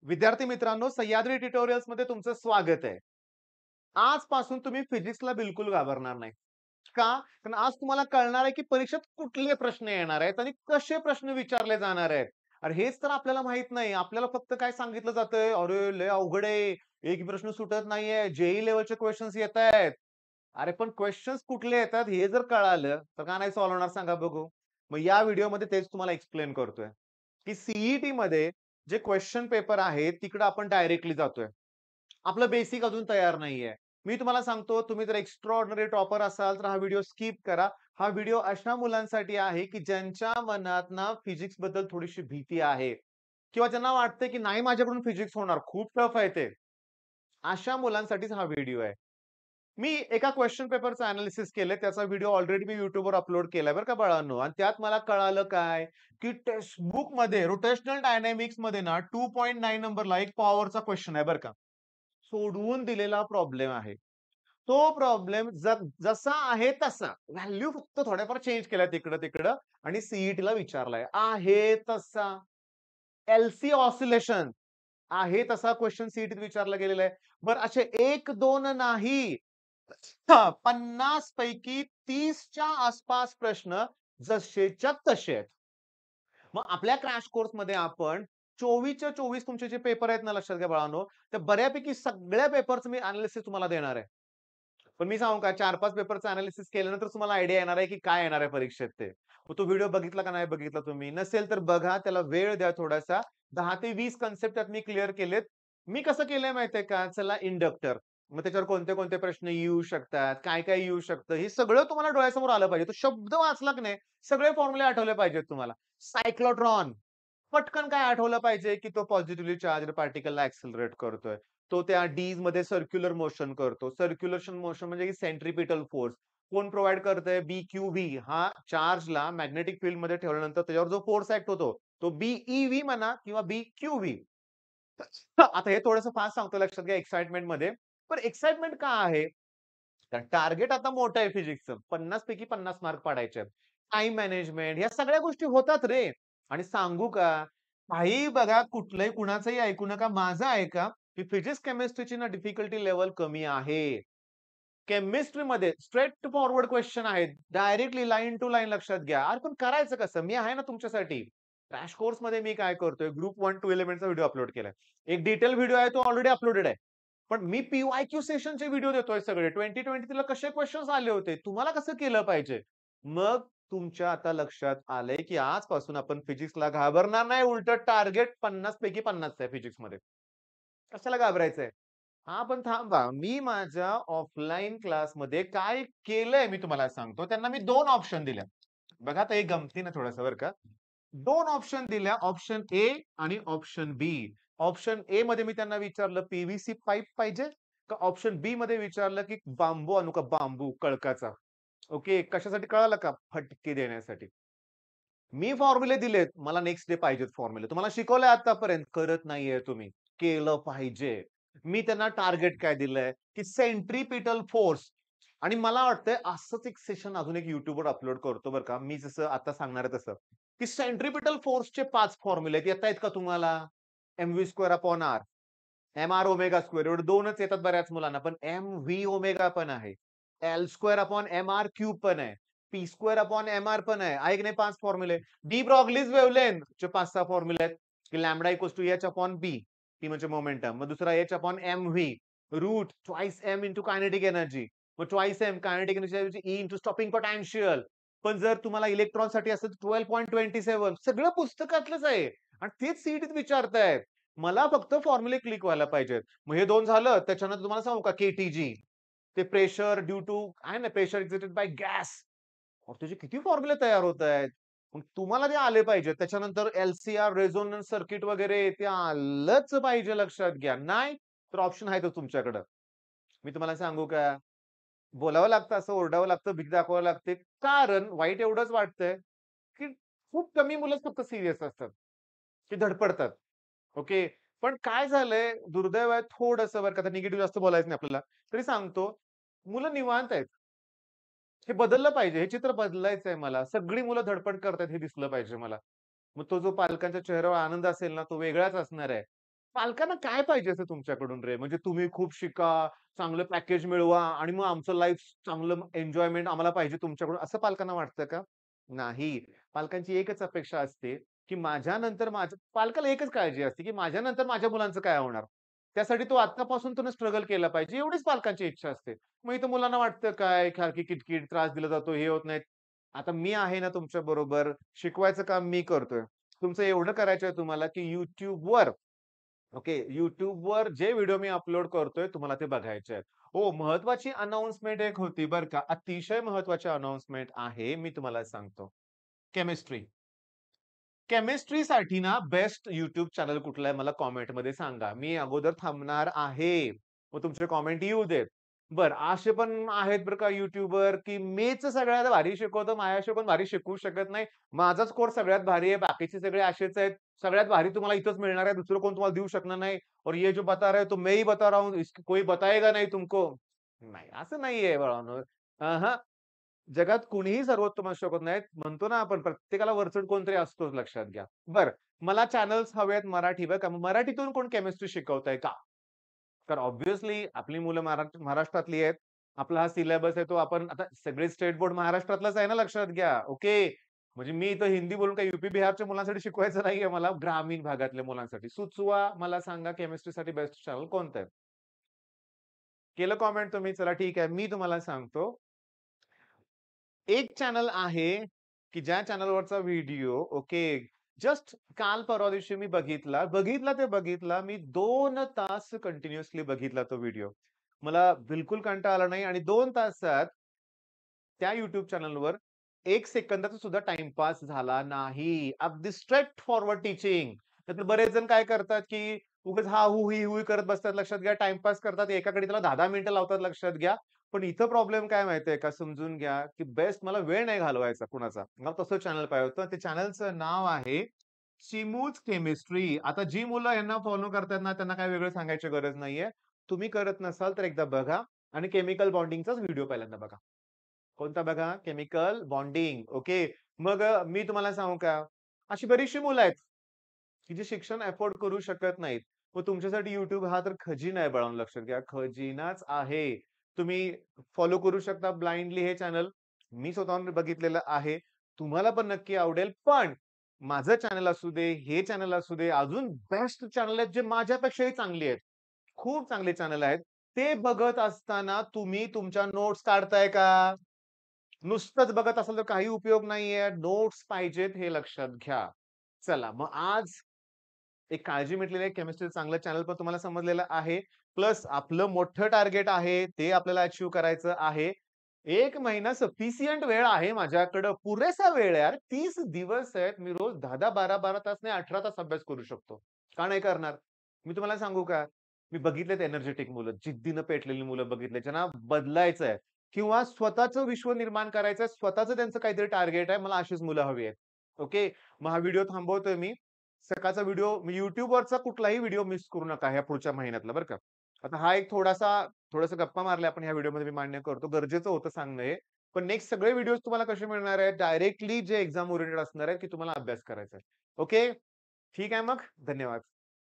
विद्यार्थी मित्रांनो, सह्याद्री ट्युटोरियल्स मध्ये तुमचं स्वागत आहे. आजपासून तुम्ही फिजिक्सला बिलकुल घाबरणार नाही. का? कारण आज तुम्हाला कळणार आहे, की परीक्षेत कुठले प्रश्न येणार आहेत आणि कसे प्रश्न विचारले जाणार आहेत. अरे हेच तर आपल्याला माहीत नाही. आपल्याला फक्त काय सांगितलं जातंय, "अरे लय अवघड आहे. एक प्रश्न सुटत नाहीये. जेईई लेव्हलचे क्वेशन्स येतायत." अरे पण क्वेशन्स कुठले येतात हे जर कळालं, तर का नाही सॉल्व्ह होणार सांगा बघू? मग या व्हिडिओमध्ये तेच तुम्हाला एक्सप्लेन करतोय, की सीईटीमध्ये जे क्वेश्चन पेपर आहे, तिकडे आपण डायरेक्टली जातोय. आपलं बेसिक अजून तयार नाहीये. मी तुम्हाला सांगतो, तुम्ही जर एक्स्ट्राऑर्डिनरी टॉपर असाल, तर हा व्हिडिओ स्किप करा. हा व्हिडिओ अशा मुलांसाठी आहे, की ज्यांच्या मनात ना फिजिक्सबद्दल थोडीशी भीती आहे किंवा ज्यांना वाटतंय, की नाही माझ्याकडून फिजिक्स होणार, खूप टफ आहे ते. अशा मुलांसाठीच हा व्हिडिओ आहे. मी एका क्वेश्चन पेपरचं एनालिसिस केलंय. त्याचा व्हिडिओ ऑलरेडी मी YouTubeवर अपलोड केलाय बरं का बाळांनो. आणि त्यात मला कळालं काय, की टेक्स्ट बुकमध्ये रोटेशनल डायनॅमिक्समध्ये ना 2.9 नंबरला एक पॉवरचा क्वेश्चन आहे बरं का. सोडवून दिलेला प्रॉब्लेम आहे. तो प्रॉब्लेम जसा आहे तसा व्हॅल्यू फक्त थोड्याफार चेंज केल्या तिकडं-तिकडं आणि सीईटीला विचारलाय. आहे तसा एलसी ऑसिलेशन आहे तसा क्वेश्चन सीईटीत विचारला गेलेला आहे. बरं असे 1-2 नाही. हां, 50 पैकी 30च्या आसपास प्रश्न जसेच्या तसे आहेत. मग आपल्या क्रॅश कोर्समध्ये आपण 24च्या 24 तुमचे जे पेपर आहेत ना, लक्षात घ्या बाळांनो, त्या बऱ्यापैकी सगळ्या पेपरचं मी एनालिसिस तुम्हाला देणार आहे. पण मी सांगू का 4-5 पेपरचं एनालिसिस केल्यानंतर तुम्हाला आयडिया येणार आहे, की काय येणार आहे परीक्षेत ते. मग तो व्हिडिओ बघितला का नाही बघितला तुम्ही? नसेल तर बघा, त्याला वेळ द्या थोडासा. 10 ते 20 कन्सेप्ट त्यात मी क्लिअर केलेत. मी कसं केलंय माहितीये का? चला इंडक्टर. मग त्याच्यावर कोणते-कोणते प्रश्न येऊ शकतात, काय-काय येऊ शकतं, हे सगळं तुम्हाला डोळ्यासमोर आलं पाहिजे. तो शब्द वाचला की नाही, सगळे फॉर्म्युले आठवले पाहिजेत तुम्हाला. सायक्लोट्रॉन, पटकन काय आठवलं पाहिजे, की तो पॉझिटिव्हली चार्ज्ड पार्टिकलला एक्सेलरेट करतोय. तो त्या डीजमध्ये सर्क्युलर मोशन करतो. सर्क्युलेशन मोशन म्हणजे सेंट्रिपिटल फोर्स. कोण प्रोव्हाईड करतंय? BQV हा चार्जला मॅग्नेटिक फील्डमध्ये ठेवल्यानंतर त्याच्यावर जो फोर्स ॲक्ट होतो, तो BeV म्हणा किंवा BQV. आता हे थोडंसं फास्ट सांगतो लक्षात घ्या एक्साइटमेंटमध्ये. पण एक्साइटमेंट का आहे? कारण टार्गेट आता मोठं आहे फिजिक्सचं. 50 पैकी 50 मार्क पाडायचे आहेत. टाईम मॅनेजमेंट ह्या सगळ्या गोष्टी होतात रे. आणि सांगू का? काहीही बघा, कुठलंही कुणाचंही ऐकू नका. माझं ऐका, की फिजिक्स, केमिस्ट्रीची ना डिफिकल्टी लेव्हल कमी आहे. केमिस्ट्रीमध्ये स्ट्रेट फॉरवर्ड क्वेश्चन आहेत. डायरेक्टली लाईन टू लाईन लक्षात घ्या. अरे पण करायचं कसं? मी आहे ना तुमच्यासाठी. क्रॅश कोर्समध्ये मी काय करतोय, ग्रुप 1 टू एलिमेंटचा व्हिडिओ अपलोड केलाय. एक डिटेल व्हिडिओ आहे, तो ऑलरेडी अपलोडेड आहे. पण मी पी-वाय-क्यू सेशनचे व्हिडिओ देतोय सगळे. 2023 ला कसे क्वेशन्स आले होते, तुम्हाला कसं केलं पाहिजे? मग तुमच्या आता लक्षात आलंय, की आजपासून आपण फिजिक्सला घाबरणार नाही. उलटं टार्गेट 50 पैकी 50 आहे फिजिक्समध्ये. कशाला घाबरायचंय? हां, पण थांबा. मी माझ्या ऑफलाईन क्लासमध्ये काय केलंय मी तुम्हाला सांगतो. त्यांना मी 2 ऑप्शन दिल्या. बघा आता एक गमतीनं थोडंसं बरं का. 2 ऑप्शन दिल्या. ऑप्शन ए आणि ऑप्शन बी. ऑप्शन ए मध्ये मी त्यांना विचारलं, पी पाईप पाहिजे? का ऑप्शन बी मध्ये विचारलं, की बांबू आणू का बांबू कळकाचा? ओके. कशासाठी कळालं का? फटके देण्यासाठी. मी फॉर्म्युले दिलेत. मला नेक्स्ट डे पाहिजेत फॉर्म्युले. तुम्हाला शिकवलंय आतापर्यंत, करत नाहीये तुम्ही. केलं पाहिजे. मी त्यांना टार्गेट काय दिलंय, की सेंट्रिपिटल फोर्स आणि मला वाटतंय असंच एक सेशन अजून एक YouTubeवर अपलोड करतो बरं का. मी जसं आता सांगणार आहे तसं, की सेंट्रिपिटल फोर्सचे 5 फॉर्म्युले आहेत. येतायत का तुम्हाला? mv²/r, mr ओमेगा स्क्वेअर एवढे 2च येतात बऱ्याच मुलांना. पण mv ओमेगा पण आहे. L² क्यूब पण आहे. P² पण आहे. आहे की नाही 5 फॉर्म्युले. डी ब्रॉग्लीज वेव्हलेंथ 5-6 फॉर्म्युले आहेत, की lambda equals to H/B. T म्हणजे मोमेंटम. मग दुसरा H/mv. Root twice m into kinetic energy. मग twice m kinetic energy E into stopping potential. पण जर तुम्हाला इलेक्ट्रॉनसाठी असेल तर 12.27 सगळं पुस्तकातलंच आहे आणि तेच सीईटीत विचारतायत. मला फक्त फॉर्म्युले क्लिक व्हायला पाहिजेत. मग हे 2 झालं. त्याच्यानंतर तुम्हाला सांगू का केटीजी. ते प्रेशर ड्यू टू आहे ना, प्रेशर एक्झर्टेड बाय गॅस. अहो, त्याचे किती फॉर्म्युले तयार होत आहेत. मग तुम्हाला ते आले पाहिजेत. त्याच्यानंतर LCR, रेझोनन्स सर्किट वगैरे ते आलंच पाहिजे लक्षात घ्या. नाही तर ऑप्शन आहेतच तुमच्याकडं. मी तुम्हाला सांगू का? बोलावं लागतं, असं ओरडावं लागतं, भीती दाखवावी लागते. कारण वाईट एवढंच वाटतंय, की खूप कमी मुलंच फक्त सीरियस असतात, की धडपडतात. ओके. पण काय झालंय, दुर्दैव आहे थोडंसं बरं का, आता निगेटिव्ह जास्त बोलायचं नाही आपल्याला. तरी सांगतो, मुलं निवांत आहेत. हे बदललं पाहिजे. हे चित्र बदलायचंय मला. सगळी मुलं धडपड करतायत हे दिसलं पाहिजे मला. मग तो जो पालकांच्या चेहऱ्यावर आनंद असेल ना, तो वेगळाच असणार आहे. पालकांना काय पाहिजे असं तुमच्याकडून रे? म्हणजे तुम्ही खूप शिका, चांगलं पॅकेज मिळवा आणि मग आमचं लाईफ चांगलं एन्जॉयमेंट आम्हाला पाहिजे तुमच्याकडून, असं पालकांना वाटतं का? नाही. पालकांची एकच अपेक्षा असते, की माझ्यानंतर माझं पालकाला एकच काळजी असते, की माझ्यानंतर माझ्या मुलांचं काय होणार? त्यासाठी तो आत्तापासून त्यानं स्ट्रगल केला पाहिजे, एवढीच पालकांची इच्छा असते. मग इथं मुलांना वाटतं काय, सारखी किटकिट, त्रास दिला जातो, हे होत नाही. आता मी आहे ना तुमच्याबरोबर, शिकवायचं काम मी करतोय. तुमचं एवढं करायचंय तुम्हाला, की YouTubeवर ओके. YouTubeवर जे व्हिडिओ मी अपलोड करतोय, तुम्हाला ते बघायचे आहेत. हो, महत्त्वाची अनाउन्समेंट एक होती बरं का. अतिशय महत्त्वाची अनाउन्समेंट आहे. मी तुम्हाला सांगतो. केमिस्ट्री. केमिस्ट्रीसाठी ना बेस्ट YouTube चॅनल कुठलं आहे मला कमेंटमध्ये सांगा. मी अगोदर थांबणार आहे. मग तुमचे कमेंट येऊ देत. बरं असे पण आहेत बरं का यूट्यूबर, की मीच सगळ्यात भारी शिकवतो. माझ्याशिवाय पण भारी शिकवू शकत नाही. माझाच कोर्स सगळ्यात भारी आहे. बाकीचे सगळे असेच आहेत. सगळ्यात भारी तुम्हाला इथंच मिळणार आहे. दुसरं कोण तुम्हाला देऊ शकणार नाही. और ये जो बता रहा है तो मैं ही बता रहा हूँ. कोई बताएगा नहीं तुमको. नाही, असं नाहीये बाळांनो. अहं. जगात कुणीही सर्वोत्तम असू शकत नाहीत. म्हणतो ना आपण प्रत्येकाला वरचढ कोणतरी असतोच लक्षात घ्या. बरं, मला चॅनल्स हवेत मराठी बरं का. मराठीतून कोण केमिस्ट्री शिकवतंय का? तर ऑब्व्हियसली आपली मुलं महाराष्ट्रातली आहेत. आपला हा सिलेबस आहे तो आपण आता सगळे स्टेट बोर्ड महाराष्ट्रातलाच आहे ना लक्षात घ्या. ओके. म्हणजे मी इथं हिंदी बोलून काही यूपी बिहारच्या मुलांसाठी शिकवायचं नाहीये मला, ग्रामीण भागातल्या मुलांसाठी. सुचवा मला सांगा केमिस्ट्रीसाठी बेस्ट चॅनल कोणतं आहे? केलं कमेंट तुम्ही? चला ठीक आहे. मी तुम्हाला सांगतो. एक चॅनल आहे, की ज्या चॅनलवरचा व्हिडिओ ओके, जस्ट काल परवा दिवशी मी बघितला. बघितला. मी 2 तास कंटिन्युअसली बघितला तो व्हिडिओ. मला बिलकुल कंटाळा आला नाही आणि 2 तासात त्या YouTube चॅनलवर 1 सेकंदाचा सुद्धा टाईमपास झाला नाही. अगदी स्ट्रेट फॉरवर्ड टीचिंग. नाहीतर बरेच जण काय करतात, की उगाच हा, हू, ही, हुई करत बसतात लक्षात घ्या. टाईमपास करतात. एकाकडे त्याला 10-10 मिनिटं लावतात लक्षात घ्या. पण इथं प्रॉब्लेम काय माहितीये का समजून घ्या, की बेस्ट मला वेळ नाही घालवायचा कुणाचा. मला तसं चॅनल पाहिजे होतं. ते चॅनलचं नाव आहे चिमूच केमिस्ट्री. आता जी मुलं यांना फॉलो करतात ना, त्यांना काही वेगळं सांगायची गरज नाहीये. तुम्ही करत नसाल तर एकदा बघा आणि केमिकल बॉन्डिंगचाच व्हिडिओ पहिल्यांदा बघा. कोणता बघा? Chemical bonding. ओके. मग मी तुम्हाला सांगू का? अशी बरीचशी मुलं आहेत, की जे शिक्षण अफोर्ड करू शकत नाहीत. मग तुमच्यासाठी YouTube हा तर खजिना आहे बाळांनो लक्षात घ्या. खजिनाच आहे. तुम्ही फॉलो करू शकता ब्लाइंडली हे चॅनल. मी स्वतःहून बघितलेलं आहे. तुम्हाला पण नक्की आवडेल. पण माझं चॅनल असू दे, हे चॅनल असू दे, अजून बेस्ट चॅनल आहेत जे माझ्यापेक्षाही चांगली आहेत. खूप चांगले चॅनल आहेत. ते बघत असताना तुम्ही तुमच्या नोट्स काढताय का? नुसतंच बघत असाल तर काही उपयोग नाहीये. नोट्स पाहिजेत हे लक्षात घ्या. चला मग आज एक काळजी मिटलेली आहे केमिस्ट्री चांगलं चॅनल पण तुम्हाला समजलेलं आहे. प्लस आपलं मोठं टार्गेट आहे ते आपल्याला अचीव्ह करायचं आहे. 1 महिना सफिशियंट वेळ आहे माझ्याकडं. पुरेसा वेळ आहे यार. 30 दिवस आहेत. मी रोज 10-10, 12-12 तास नाही 18 तास अभ्यास करू शकतो. का नाही करणार? मी तुम्हाला सांगू का? मी बघितलेत एनर्जेटिक मुलं, जिद्दीनं पेटलेली मुलं बघितले, ज्यांना बदलायचंय किंवा स्वतःचं विश्व निर्माण करायचंय, स्वतःचं त्यांचं काहीतरी टार्गेट आहे. मला अशीच मुलं हवी आहेत. ओके. मग हा व्हिडिओ थांबवतोय मी. सकाळचा व्हिडिओ मी YouTubeवरचा कुठलाही व्हिडिओ मिस करू नका ह्या पुढच्या महिन्यातला बरं का. आता हा एक थोडासा गप्पा मारल्या आपण ह्या व्हिडिओमध्ये मी मान्य करतो. गरजेचं होतं सांगणं हे. पण नेक्स्ट सगळे व्हिडिओज तुम्हाला कसे मिळणार आहेत? डायरेक्टली जे एक्झाम ओरिएंटेड असणार आहेत, की तुम्हाला अभ्यास करायचा आहे. ओके. ठीक आहे मग. धन्यवाद.